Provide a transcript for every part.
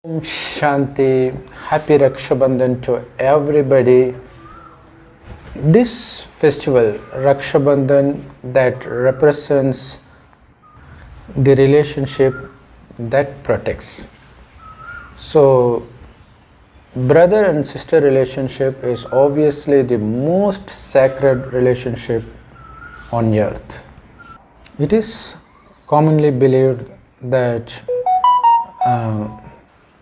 Om Shanti, happy Rakshabandhan to everybody. This festival, Rakshabandhan, that represents the relationship that protects. So, brother and sister relationship is obviously the most sacred relationship on earth. It is commonly believed that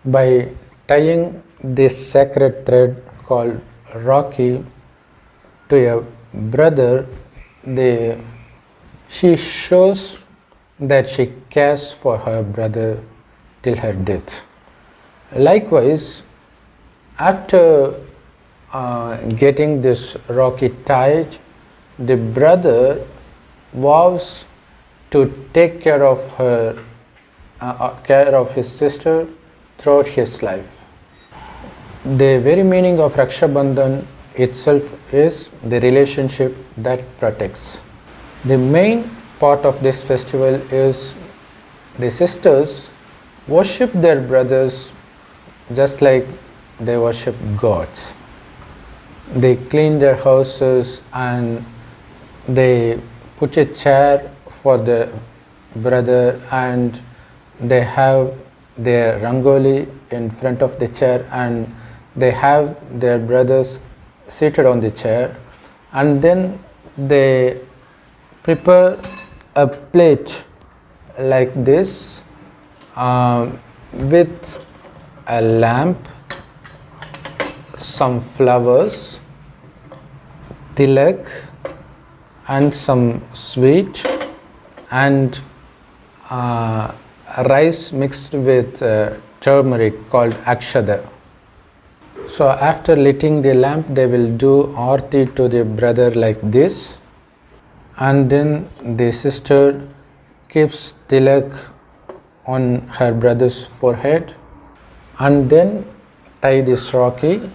by tying this sacred thread called Rakhi to a brother, she shows that she cares for her brother till her death. Likewise, after getting this Rakhi tied, the brother vows to take care of his sister throughout his life. The very meaning of Rakshabandhan itself is the relationship that protects. The main part of this festival is the sisters worship their brothers just like they worship gods. They clean their houses and they put a chair for the brother, and they have their rangoli in front of the chair, and they have their brothers seated on the chair, and then they prepare a plate like this with a lamp, some flowers, tilak, and some sweet, and rice mixed with turmeric called akshada. So after lighting the lamp, they will do aarti to the brother like this, and then the sister keeps tilak on her brother's forehead, and then tie this Rakhi,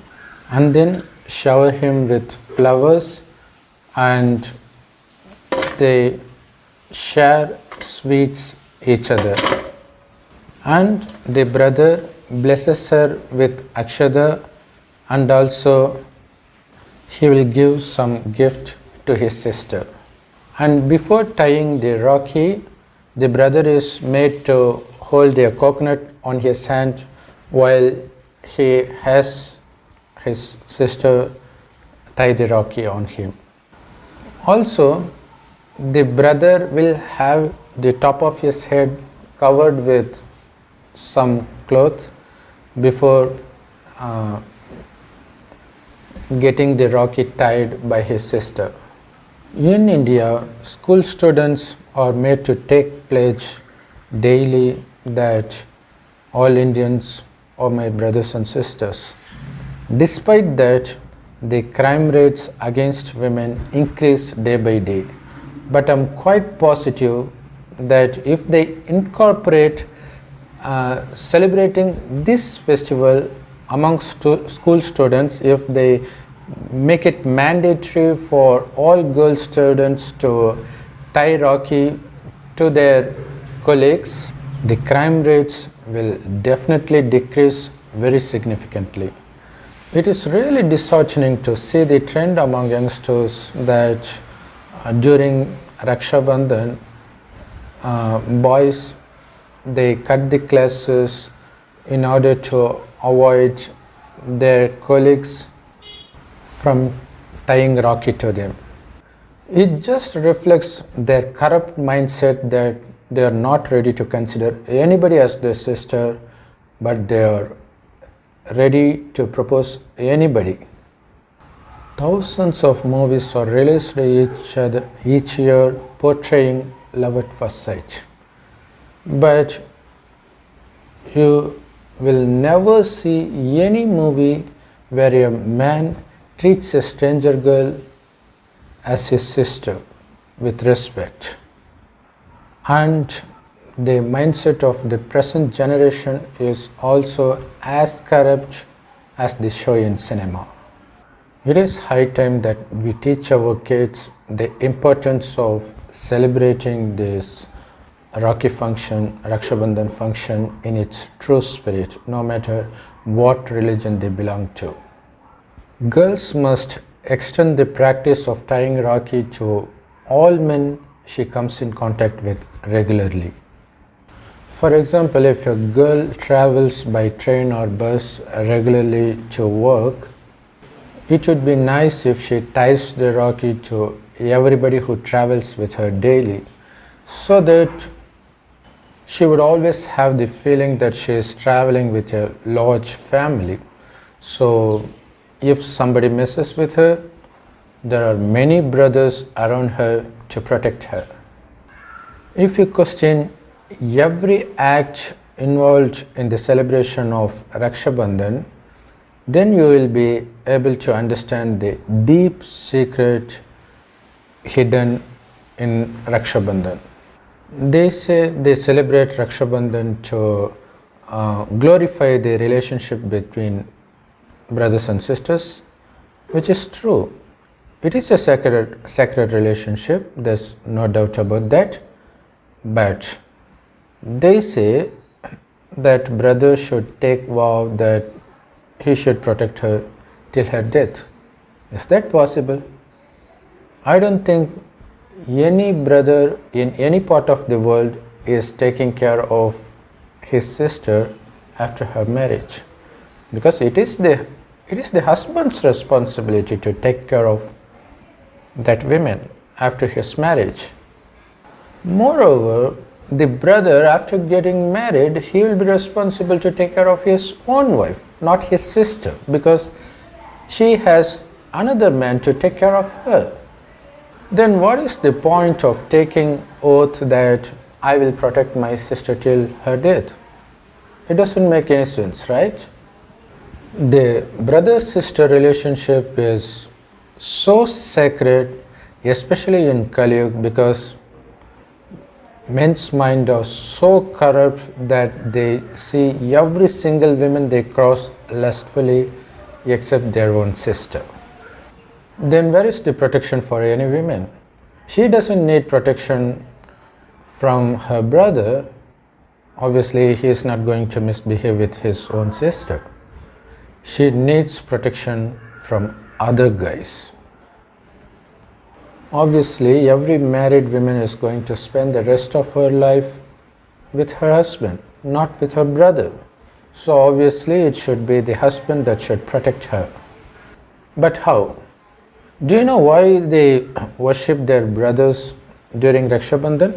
and then shower him with flowers, and they share sweets each other, and the brother blesses her with akshada, and also he will give some gift to his sister. And before tying the Rakhi, the brother is made to hold a coconut on his hand while he has his sister tie the Rakhi on him. Also, the brother will have the top of his head covered with some cloth before getting the Rakhi tied by his sister. In India, school students are made to take pledge daily that all Indians are my brothers and sisters. Despite that, the crime rates against women increase day by day. But I'm quite positive that if they incorporate celebrating this festival amongst school students, if they make it mandatory for all girl students to tie Rakhi to their colleagues, the crime rates will definitely decrease very significantly. It is really disheartening to see the trend among youngsters that during Rakshabandhan, boys, they cut the classes in order to avoid their colleagues from tying Rakhi to them. It just reflects their corrupt mindset that they are not ready to consider anybody as their sister, but they are ready to propose anybody. Thousands of movies are released each year portraying love at first sight. But you will never see any movie where a man treats a stranger girl as his sister with respect. And the mindset of the present generation is also as corrupt as the show in cinema. It is high time that we teach our kids the importance of celebrating this Rakhi function, Rakshabandhan function in its true spirit, no matter what religion they belong to. Girls must extend the practice of tying Rakhi to all men she comes in contact with regularly. For example, if a girl travels by train or bus regularly to work, it would be nice if she ties the Rakhi to everybody who travels with her daily, so that she would always have the feeling that she is traveling with a large family. So if somebody messes with her, there are many brothers around her to protect her. If you question every act involved in the celebration of Rakshabandhan, then you will be able to understand the deep secret hidden in Rakshabandhan. They say they celebrate Rakshabandhan to glorify the relationship between brothers and sisters, which is true. It is a sacred relationship, there's no doubt about that. But they say that brother should take vow that he should protect her till her death. Is that possible? I don't think any brother in any part of the world is taking care of his sister after her marriage, because it is the husband's responsibility to take care of that woman after his marriage. Moreover, the brother, after getting married, he will be responsible to take care of his own wife, not his sister, because she has another man to take care of her. Then what is the point of taking oath that I will protect my sister till her death? It doesn't make any sense, right? The brother-sister relationship is so sacred, especially in Kali Yuga, because men's mind are so corrupt that they see every single woman they cross lustfully except their own sister. Then where is the protection for any woman? She doesn't need protection from her brother. Obviously, he is not going to misbehave with his own sister. She needs protection from other guys. Obviously, every married woman is going to spend the rest of her life with her husband, not with her brother. So obviously, it should be the husband that should protect her. But how? Do you know why they worship their brothers during Rakshabandhan?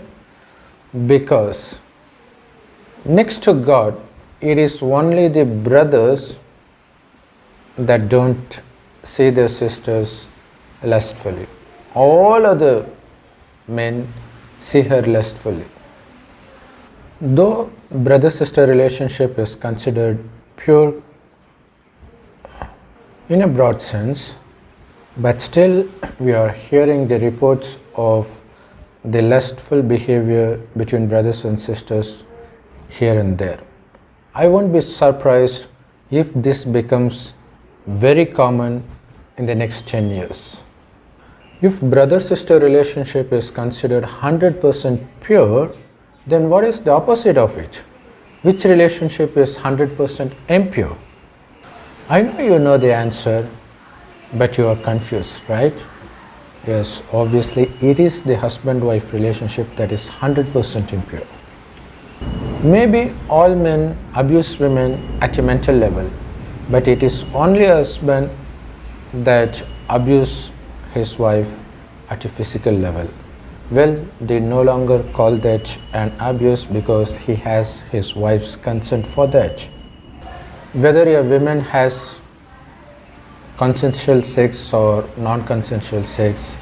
Because next to God, it is only the brothers that don't see their sisters lustfully. All other men see her lustfully. Though brother-sister relationship is considered pure in a broad sense, but still we are hearing the reports of the lustful behavior between brothers and sisters here and there. I won't be surprised if this becomes very common in the next 10 years. If brother-sister relationship is considered 100% pure, then what is the opposite of it? Which relationship is 100% impure? I know you know the answer, but you are confused, right? Yes, obviously it is the husband-wife relationship that is 100% impure. Maybe all men abuse women at a mental level, but it is only a husband that abuse his wife at a physical level. Well, they no longer call that an abuse because he has his wife's consent for that. Whether a woman has consensual sex or non-consensual sex,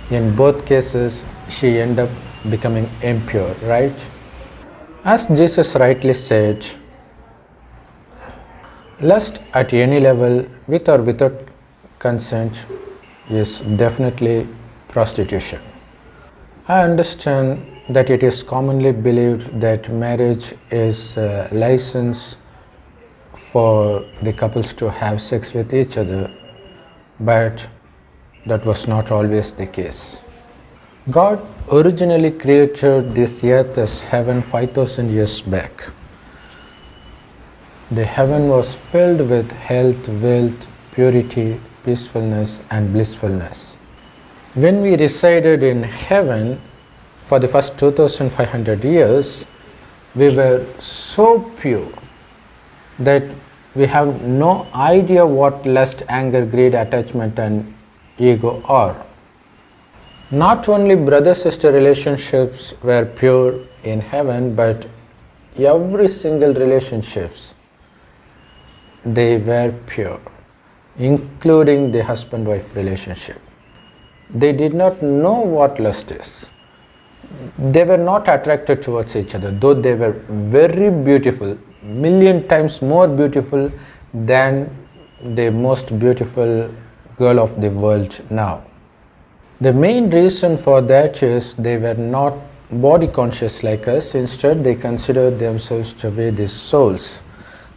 in both cases she ends up becoming impure, right? As Jesus rightly said, lust at any level, with or without consent, is definitely prostitution. I understand that it is commonly believed that marriage is a license for the couples to have sex with each other, but that was not always the case. God originally created this earth as heaven 5000 years back. The heaven was filled with health, wealth, purity, peacefulness and blissfulness. When we resided in heaven for the first 2500 years, we were so pure that we have no idea what lust, anger, greed, attachment and ego are. Not only brother-sister relationships were pure in heaven, but every single relationships, they were pure, including the husband-wife relationship. They did not know what lust is. They were not attracted towards each other, though they were very beautiful, million times more beautiful than the most beautiful girl of the world now. The main reason for that is they were not body conscious like us. Instead, they considered themselves to be the souls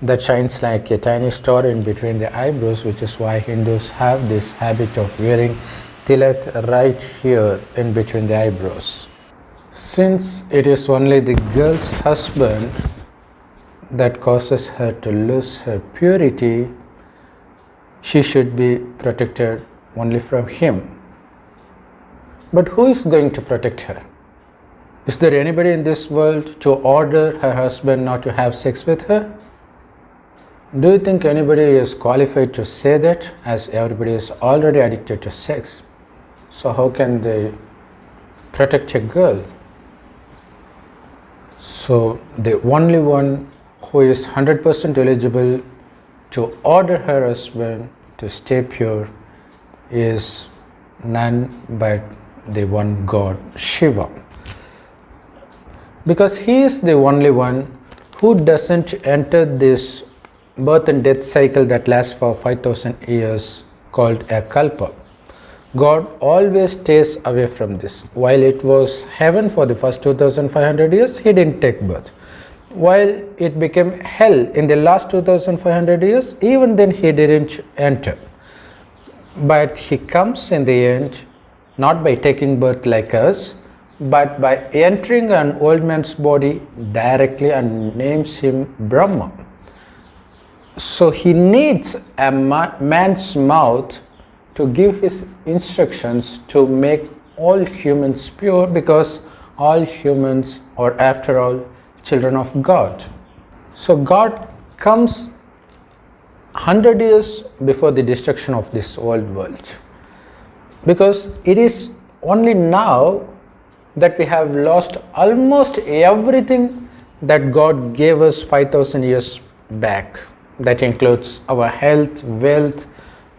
that shines like a tiny star in between the eyebrows, which is why Hindus have this habit of wearing tilak right here in between the eyebrows. Since it is only the girl's husband that causes her to lose her purity, she should be protected only from him. But who is going to protect her? Is there anybody in this world to order her husband not to have sex with her? Do you think anybody is qualified to say that, as everybody is already addicted to sex? So how can they protect a girl? So the only one who is 100% eligible to order her husband to stay pure is none but the one God, Shiva. Because he is the only one who doesn't enter this birth and death cycle that lasts for 5000 years called a kalpa. God always stays away from this. While it was heaven for the first 2500 years, he didn't take birth. While it became hell in the last 2500 years, even then he didn't enter. But he comes in the end, not by taking birth like us, but by entering an old man's body directly and names him Brahma. So he needs a man's mouth to give his instructions to make all humans pure, because all humans are, after all, children of God. So God comes 100 years before the destruction of this old world, because it is only now that we have lost almost everything that God gave us 5000 years back. That includes our health, wealth,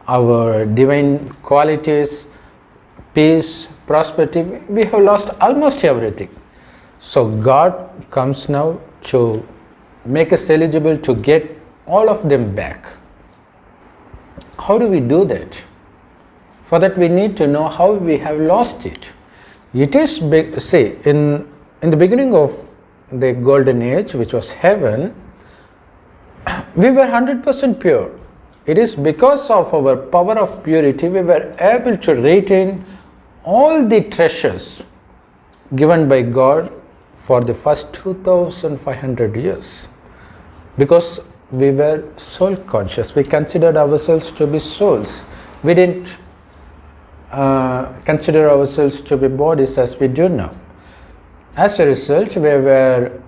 our divine qualities, peace, prosperity. We have lost almost everything. So God comes now to make us eligible to get all of them back. How do we do that? For that we need to know how we have lost it. It is, say, in the beginning of the golden age, which was heaven, we were 100% pure. It is because of our power of purity we were able to retain all the treasures given by God for the first 2500 years. Because we were soul conscious, we considered ourselves to be souls. We didn't consider ourselves to be bodies as we do now. As a result, we were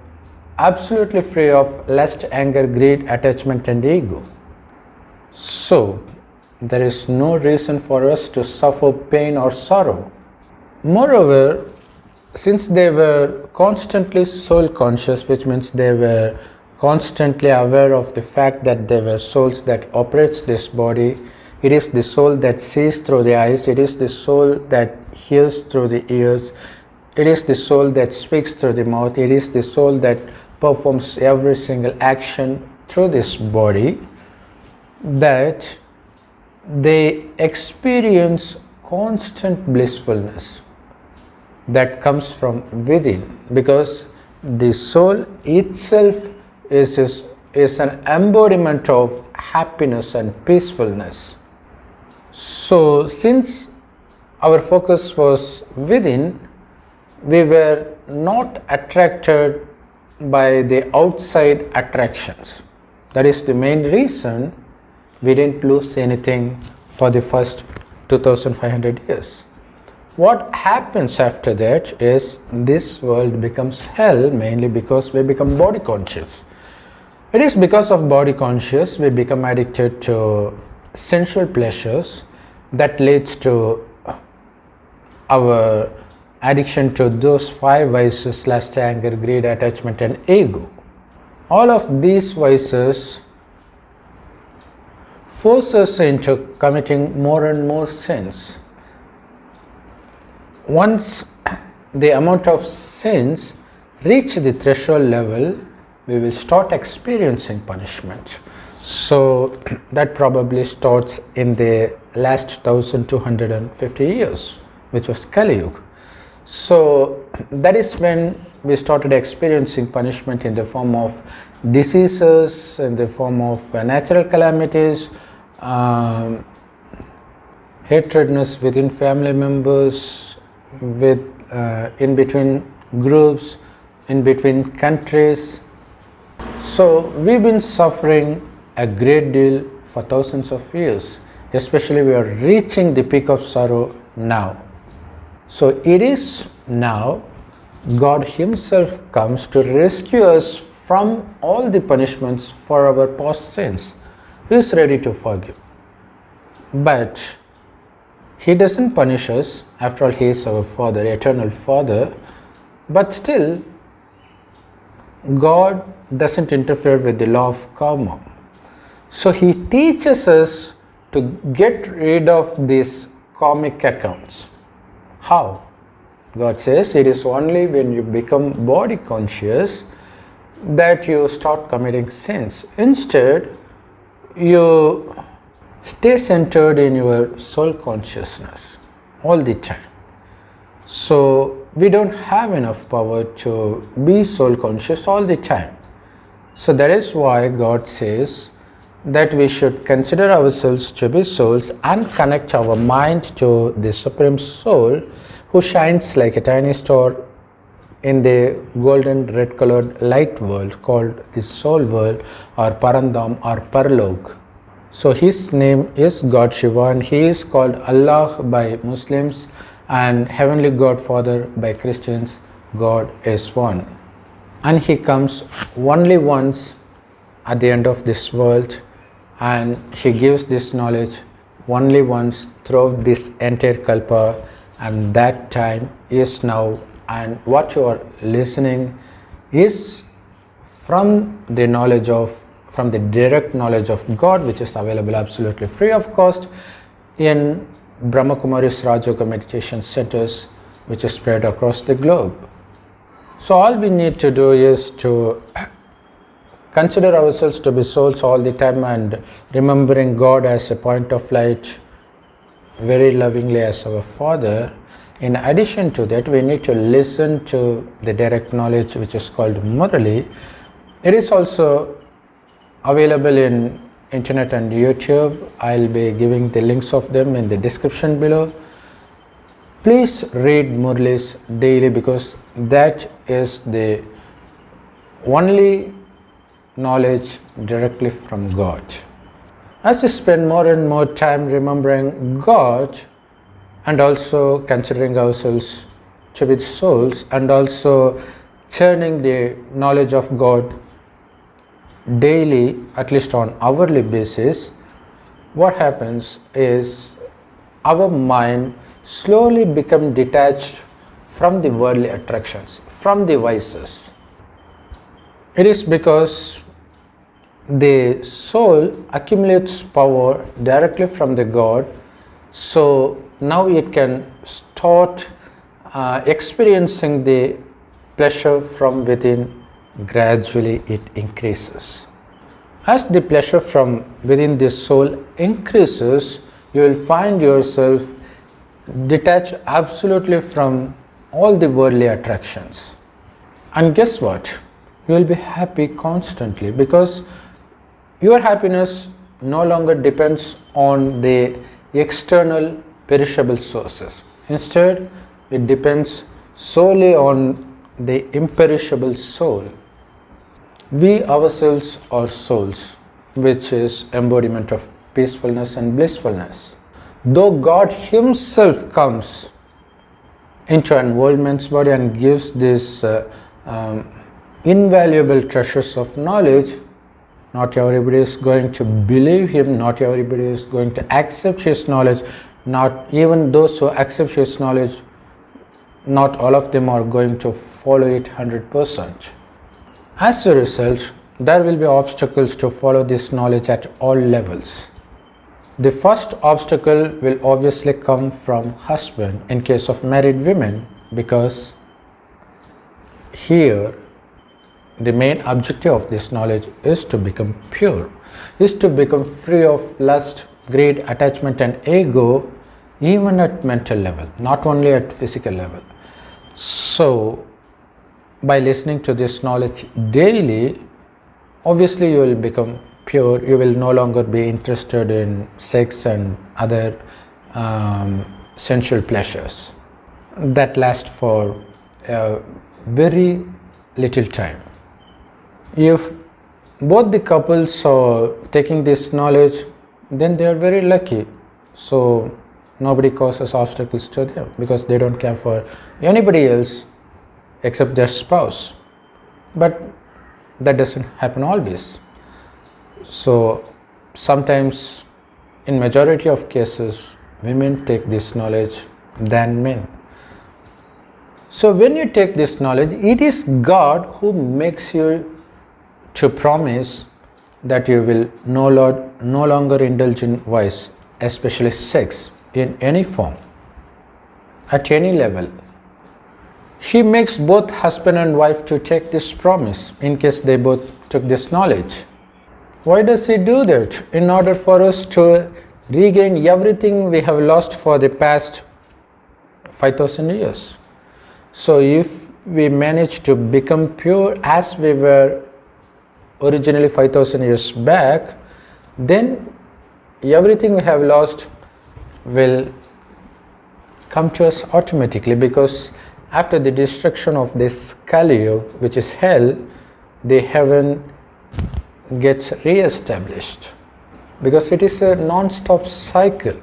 absolutely free of lust, anger, greed, attachment and ego. So there is no reason for us to suffer pain or sorrow. Moreover, since they were constantly soul conscious, which means they were constantly aware of the fact that they were souls that operates this body, it is the soul that sees through the eyes, it is the soul that hears through the ears, it is the soul that speaks through the mouth, it is the soul that performs every single action through this body, that they experience constant blissfulness that comes from within, because the soul itself is an embodiment of happiness and peacefulness. So since our focus was within, we were not attracted by the outside attractions. That is the main reason we didn't lose anything for the first 2500 years. What happens after that is this world becomes hell, mainly because we become body conscious. It is because of body conscious we become addicted to sensual pleasures that leads to our addiction to those 5 vices: lust, anger, greed, attachment and ego. All of these vices force us into committing more and more sins. Once the amount of sins reach the threshold level, we will start experiencing punishment. So that probably starts in the last 1250 years, which was Kali Yuga. So that is when we started experiencing punishment in the form of diseases, in the form of natural calamities, hatredness within family members, with in between groups, in between countries. So we've been suffering a great deal for thousands of years, especially we are reaching the peak of sorrow now. So it is now God Himself comes to rescue us from all the punishments for our past sins. He is ready to forgive. But He doesn't punish us. After all, He is our Father, eternal Father. But still, God doesn't interfere with the law of karma. So He teaches us to get rid of these karmic accounts. How? God says it is only when you become body conscious that you start committing sins. Instead, you stay centered in your soul consciousness all the time. So we don't have enough power to be soul conscious all the time. So that is why God says that we should consider ourselves to be souls and connect our mind to the Supreme Soul, who shines like a tiny star in the golden red colored light world called the soul world or Parandam or Parlok. So His name is God Shiva, and He is called Allah by Muslims and Heavenly Godfather by Christians. God is one, and He comes only once at the end of this world, and He gives this knowledge only once throughout this entire kalpa, and that time is now. And what you are listening is from the knowledge of, from the direct knowledge of God, which is available absolutely free of cost in Brahma Kumari's Raj Yoga meditation centers, which is spread across the globe. So all we need to do is to consider ourselves to be souls all the time, and remembering God as a point of light, very lovingly as our Father. In addition to that, we need to listen to the direct knowledge, which is called Murli. It is also available in internet and YouTube. I'll be giving the links of them in the description below. Please read Murlis daily, because that is the only knowledge directly from God. As we spend more and more time remembering God and also considering ourselves to be souls, and also churning the knowledge of God daily, at least on hourly basis, what happens is our mind slowly becomes detached from the worldly attractions, from the vices. It is because the soul accumulates power directly from the God, so now it can start experiencing the pleasure from within. Gradually it increases. As the pleasure from within the soul increases, you will find yourself detached absolutely from all the worldly attractions. And guess what? You will be happy constantly, because your happiness no longer depends on the external perishable sources. Instead, it depends solely on the imperishable soul. We ourselves are souls, which is embodiment of peacefulness and blissfulness. Though God Himself comes into an old man's body and gives these invaluable treasures of knowledge, not everybody is going to believe Him, not everybody is going to accept His knowledge, not even those who accept His knowledge, not all of them are going to follow it 100%. As a result, there will be obstacles to follow this knowledge at all levels. The first obstacle will obviously come from husband in case of married women, because here the main objective of this knowledge is to become pure, is to become free of lust, greed, attachment and ego, even at mental level, not only at physical level. So by listening to this knowledge daily, obviously you will become pure. You will no longer be interested in sex and other sensual pleasures that last for a very little time. If both the couples are taking this knowledge, then they are very lucky. So nobody causes obstacles to them, because they don't care for anybody else except their spouse. But that doesn't happen always. So sometimes, in majority of cases, women take this knowledge than men. So when you take this knowledge, it is God who makes you to promise that you will no longer indulge in vice, especially sex, in any form, at any level. He makes both husband and wife to take this promise in case they both took this knowledge. Why does He do that? In order for us to regain everything we have lost for the past 5,000 years. So if we manage to become pure as we were originally 5,000 years back, then everything we have lost will come to us automatically, because after the destruction of this Kali Yuga, which is hell, the heaven gets re-established, because it is a non-stop cycle.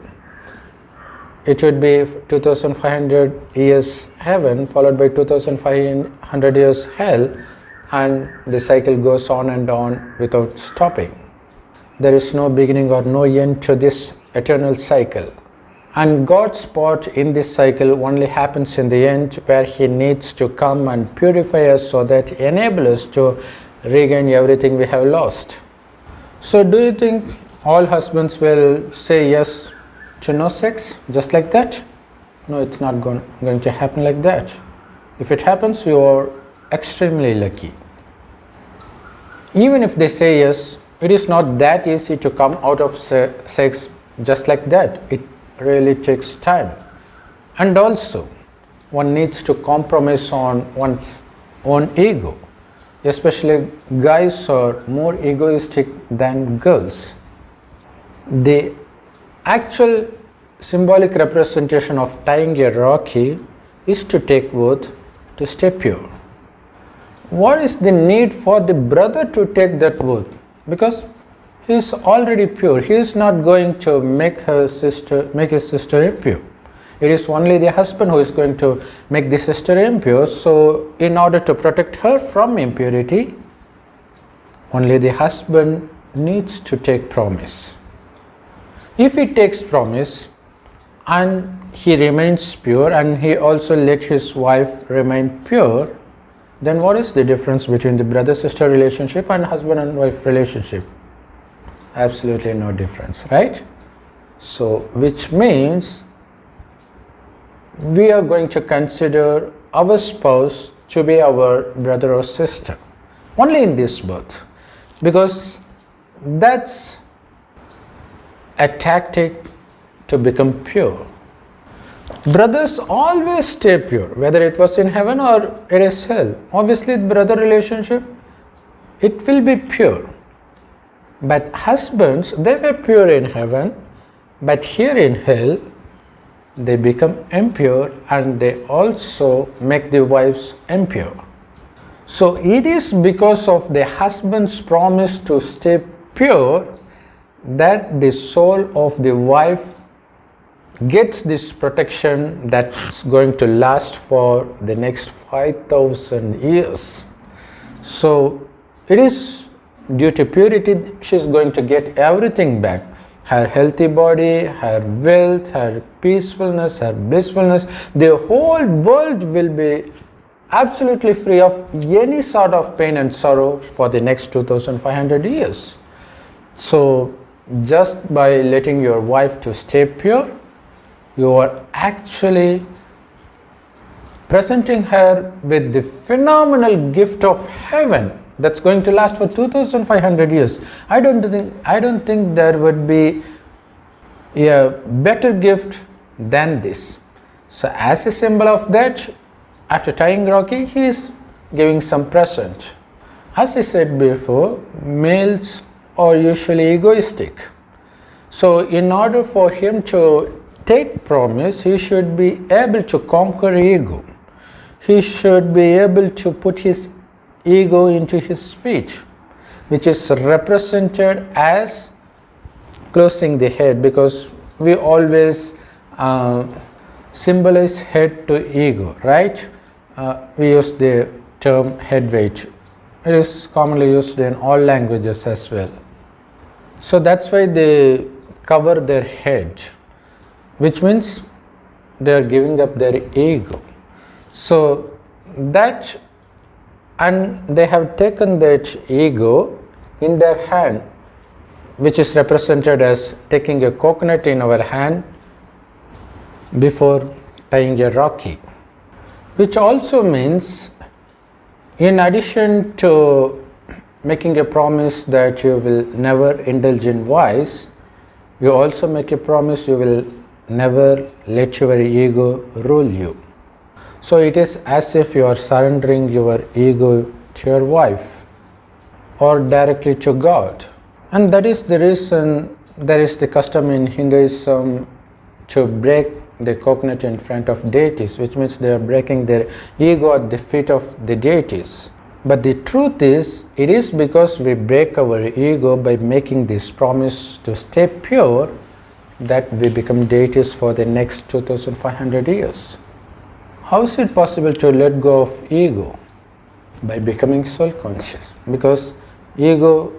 It would be 2500 years heaven followed by 2500 years hell, and the cycle goes on and on without stopping. There is no beginning or no end to this eternal cycle. And God's part in this cycle only happens in the end, where He needs to come and purify us so that enable us to regain everything we have lost. So do you think all husbands will say yes to no sex just like that? No, it's not going to happen like that. If it happens, you are extremely lucky. Even if they say yes, it is not that easy to come out of sex just like that. It really takes time, and also one needs to compromise on one's own ego. Especially guys are more egoistic than girls. The actual symbolic representation of tying a Rakhi is to take oath to stay pure. What is the need for the brother to take that oath? Because he is already pure. He is not going to make his sister impure. It is only the husband who is going to make the sister impure. So in order to protect her from impurity, only the husband needs to take promise. If he takes promise and he remains pure, and he also let his wife remain pure, then what is the difference between the brother-sister relationship and husband and wife relationship? Absolutely no difference, right? So which means we are going to consider our spouse to be our brother or sister only in this birth, because that's a tactic to become pure. Brothers always stay pure, whether it was in heaven or it is hell. Obviously, brother relationship, it will be pure. But husbands, they were pure in heaven, but here in hell, they become impure, and they also make the wives impure. So it is because of the husband's promise to stay pure that the soul of the wife gets this protection that's going to last for the next 5,000 years. So it is due to purity she's going to get everything back. Her healthy body, her wealth, her peacefulness, her blissfulness. The whole world will be absolutely free of any sort of pain and sorrow for the next 2,500 years. So just by letting your wife to stay pure, you are actually presenting her with the phenomenal gift of heaven that's going to last for 2,500 years. I don't think there would be a better gift than this. So as a symbol of that, after tying Rocky, he is giving some present. As I said before, males are usually egoistic. So in order for him to take promise, he should be able to conquer ego. He should be able to put his ego into his feet, which is represented as closing the head, because we always symbolize head to ego, right? We use the term head weight. It is commonly used in all languages as well. So that's why they cover their head, which means they are giving up their ego. So that, and they have taken that ego in their hand, which is represented as taking a coconut in our hand before tying a Rocky, which also means, in addition to making a promise that you will never indulge in vice, you also make a promise you will never let your ego rule you. So it is as if you are surrendering your ego to your wife or directly to God. And that is the reason there is the custom in Hinduism to break the coconut in front of deities, which means they are breaking their ego at the feet of the deities. But the truth is, it is because we break our ego by making this promise to stay pure that we become deities for the next 2,500 years. How is it possible to let go of ego? By becoming soul conscious, because ego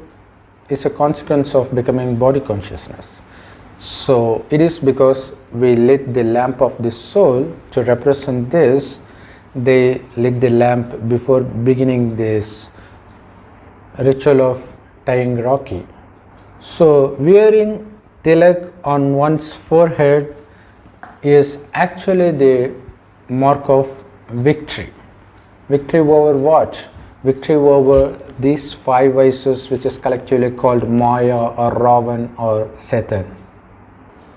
is a consequence of becoming body consciousness. So it is because we lit the lamp of the soul to represent this. They lit the lamp before beginning this ritual of tying Rocky. So wearing tilak on one's forehead is actually the mark of victory. Victory over what? Victory over these five vices, which is collectively called Maya or Ravan or Satan.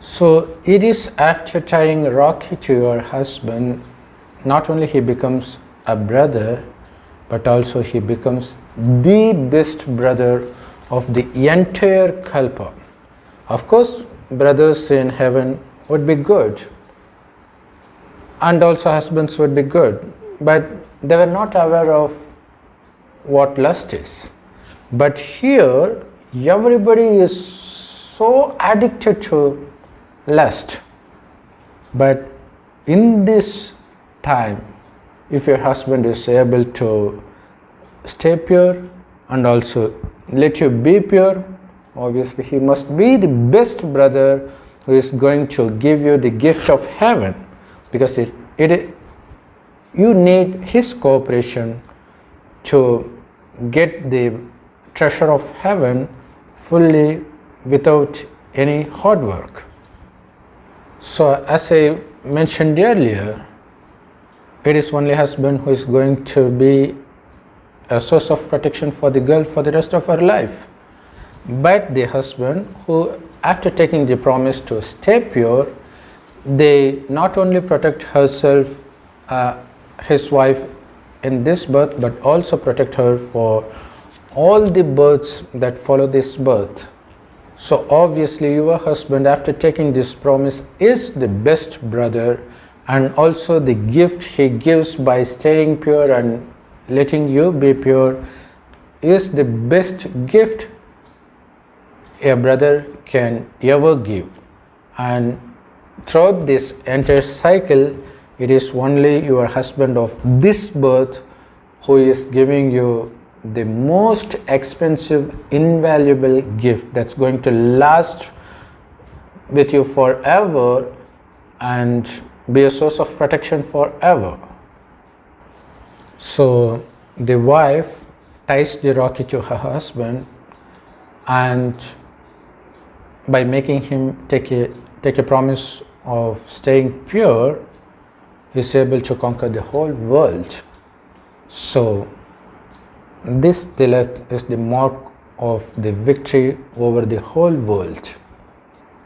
So it is after tying Rocky to your husband, not only he becomes a brother, but also he becomes the best brother of the entire Kalpa. Of course, brothers in heaven would be good, and also husbands would be good, but they were not aware of what lust is. But here, everybody is so addicted to lust. But in this time, if your husband is able to stay pure and also let you be pure, obviously he must be the best brother who is going to give you the gift of heaven, because you need his cooperation to get the treasure of heaven fully without any hard work. So as I mentioned earlier, it is only husband who is going to be a source of protection for the girl for the rest of her life. But the husband who, after taking the promise to stay pure, they not only protect herself, his wife in this birth, but also protect her for all the births that follow this birth. So obviously your husband, after taking this promise, is the best brother, and also the gift he gives by staying pure and letting you be pure is the best gift a brother can ever give. And throughout this entire cycle, it is only your husband of this birth who is giving you the most expensive, invaluable gift that's going to last with you forever and be a source of protection forever. So the wife ties the Rocky to her husband, and by making him take a promise of staying pure, he is able to conquer the whole world. So this tilak is the mark of the victory over the whole world.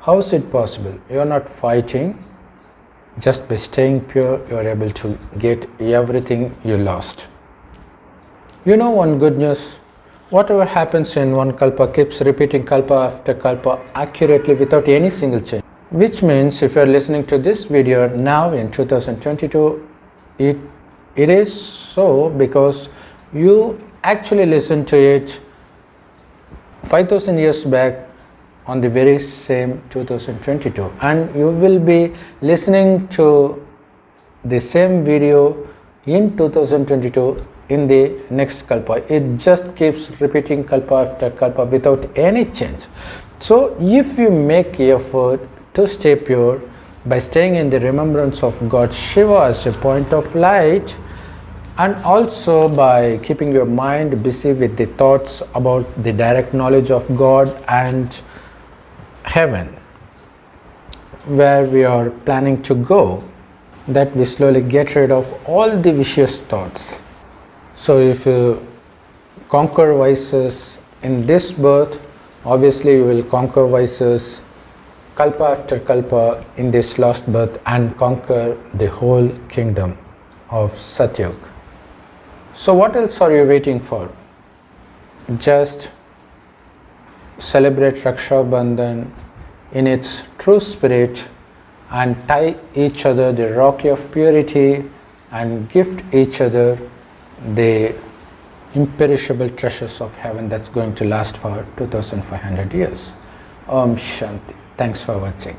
How is it possible? You are not fighting. Just by staying pure, you are able to get everything you lost. You know one good news, whatever happens in one kalpa keeps repeating kalpa after kalpa accurately without any single change. Which means if you are listening to this video now in 2022, it is so because you actually listened to it 5,000 years back on the very same 2022, and you will be listening to the same video in 2022 in the next kalpa. It just keeps repeating kalpa after kalpa without any change. So if you make effort to stay pure by staying in the remembrance of God Shiva as a point of light, and also by keeping your mind busy with the thoughts about the direct knowledge of God and heaven, where we are planning to go, that we slowly get rid of all the vicious thoughts. So if you conquer vices in this birth, obviously you will conquer vices kalpa after kalpa in this last birth and conquer the whole kingdom of Satyug. So what else are you waiting for? Just celebrate Rakshabandhan in its true spirit and tie each other the Rocky of purity and gift each other the imperishable treasures of heaven that's going to last for 2500 years. Om Shanti. Thanks for watching.